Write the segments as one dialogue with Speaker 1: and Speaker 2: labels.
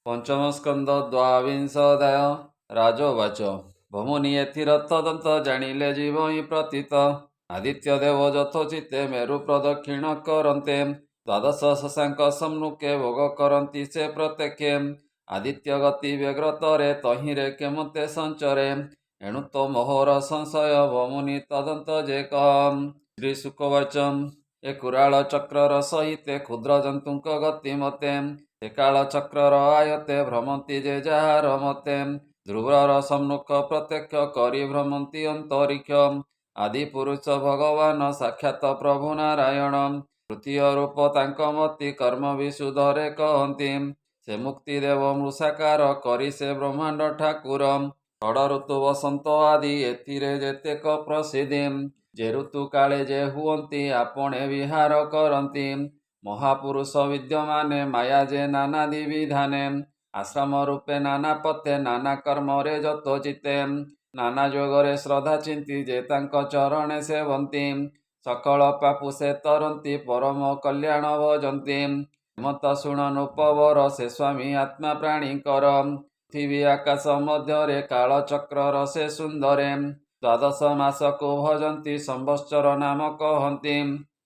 Speaker 1: पंचम स्कंद द्वाविंशोऽध्याय। राजोवाच भमुनि एथिरर्थदन्त जाणिले जीव हि प्रतीत आदित्य देव यथोचिते मेरु प्रदक्षिण करन्ते द्वादश शशांक सम्मुखे भोग करन्ति से प्रत्यक्षे आदित्य गति व्यग्रतरे तहिरे केमते संचरे एणु तो मोहर संशय भमुनि तदंत जे कह। श्री शुकवाच ए कुराल चक्रर सहिते क्षुद्र जंतुक गतिमते ते काल चक्रर आयते भ्रमंती जे जार मते ध्रुवर सम्मुख प्रत्यक्ष करी भ्रमंती अंतरिक्ष आदि पुरुष भगवान साक्षात प्रभु नारायण तृतीय रूप तांक मति कर्म विशुद्धरे कहती से मुक्ति देव मृषाकार करी से ब्रह्मांड ठाकुर षड ऋतु बसंत आदि एथिरे जेतेक प्रसिद्धि जे ऋतु काले जे हुअंती आपणे विहार करती महापुरुष विद्यमाने माया जे नानादि विधाने आश्रम रूपे नाना पथे नाना कर्म रे यथोचिते नाना जोगरे श्रद्धा चिंती जे तांक चरणे सेवंती सकल पापु से तरंती परम कल्याण भजंती मत शुणनुपवर से स्वामी आत्मा प्राणी कर पृथ्वी आकाश मध्य काल चक्र से सुंदरे द्वादश मास को भजंती संवत्सर नाम कहती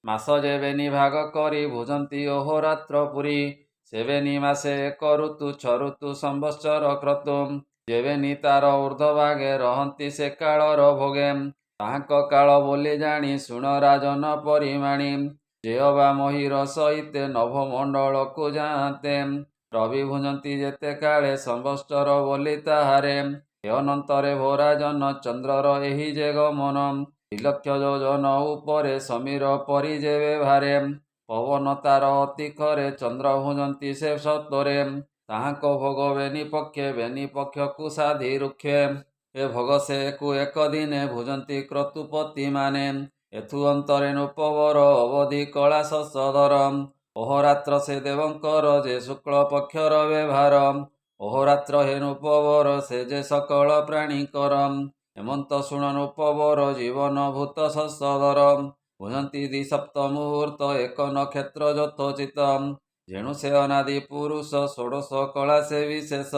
Speaker 1: मास जेबेनी भाग करी भुजंती अहोरात्र पुरी सेबेनी मासे एक ऋतु छ ऋतु संवत्सर क्रतु जेबेनी तार ऊर्ध्वभागे रहंती से कालर भोगे ताहाक काल बोली जानी शुण राजन परिमाणी जेअबा महिर सहिते नभमंडल को जाते रवि भुजंती जेते काले संवत्सर बोली ताहारे अनंतरे भोराजन चंद्रर एहि जे गमन 2 लक्ष योजन उपरे समीर परि जेबे भारे पवन तार अतिखरे चंद्र भुजंती से सत्वरे ताहाक भोग बेनी पक्ष कुसाधि रुक्षे ए भोग से एक दिने भुजंती क्रतुपति माने एथु अंतरे नुपवर अवधि कला सधर अहोरात्र से देवंकर जे शुक्ल पक्षर व्यवहार अहोरात्र हे नुपवर से जे सकल प्राणी करम हेमंत शुणनुपवर जीवन भूत सधर भुजंती द्विसप्त मुहूर्त एक नक्षत्र यथोचित जेणु से अनादि पुरुष षोडश कला से विशेष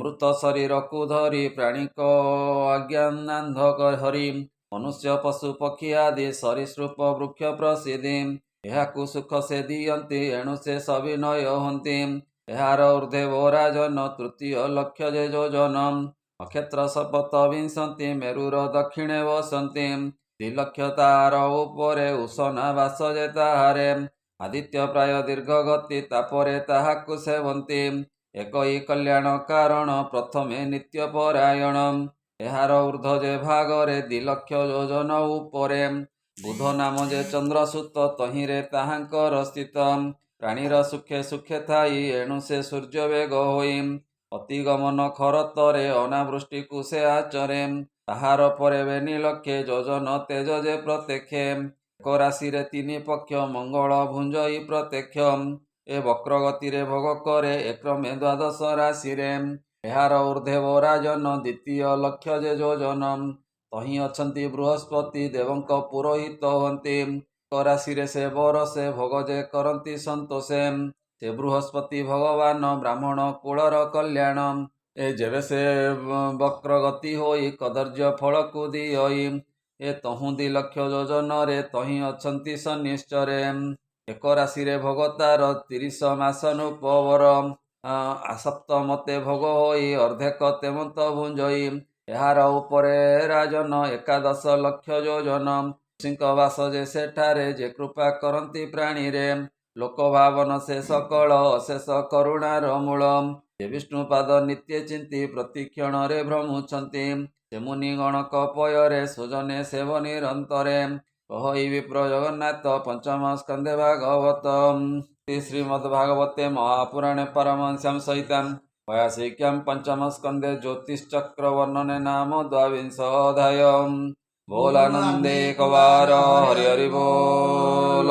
Speaker 1: मृत शरीर को धरी प्राणिक अज्ञानांधक हरि मनुष्य पशु पक्षी आदि सरीसृप वृक्ष प्रसिद्धि एहाकु सुख से दियंती एणु से सविनय हंती एहार ऊर्ध्वे वराजन तृतीय लक्ष्य जे योजन नक्षत्र सपत विंशति मेरुर दक्षिणे वसंती 2 लक्ष तार उपरे उषना बास जे ताहारे आदित्य प्राय दीर्घ गति तापरे ताहाकु सेवंती एकई कल्याण कारण प्रथमे नित्य परायण एहार ऊर्ध्व जे भागरे 2 लक्ष योजन उपरे बुध नाम जे चंद्रसूत तहिरे ताहांकर स्थित प्राणीर सुखे सुखे थाई एणु से सूर्य वेग होई अति गमन खरतरे अनावृष्टि को से आचरे ताहार परे बेनी लक्षे योजन तेज जे प्रत्यक्षे एक राशि रे 3 पक्ष मंगल भुंजई प्रत्यक्ष ए वक्रगति रे भोग करे एक्रमे 12 राशि रे एहार ऊर्ध्वे राजन द्वितीय लक्ष्य जे योजन तही अछंती बृहस्पति देवंक पुरोहित हंती राशि रे से बरसे भोग जे करंती संतोषे से बृहस्पति भगवान ब्राह्मण कुलर कल्याण ए जेबे से वक्रगति होई कदर्य फल को दियई ए तहु 2 लक्ष योजन रे तही अछंती शनिश्चरे एक राशि रे भोगतार 30 मासनुपवर सप्तमते भोग होई अर्धेक तेमंत भुंजई एहार उपरे राजन 11 लक्ष योजन सिंह वास जे सेठारे जे कृपा करंती प्राणी रे लोक भावन से सकल अशेष करुणार मूल जे विष्णुपाद नित्य चिंती प्रतिक्षण रे भ्रमुछंती से मुनिगण कपୟରେ सुजने सेव निरंतरे कहि विप्र जगन्नाथ पंचम स्कंदे भागवत श्रीमद्भागवते महापुराणे परमहंस्यां सहितं वयासिक्यां पंचम स्कंदे ज्योतिश्चक्र वर्णने नाम 22 बोलानंदे कवार हरि हरि बोल।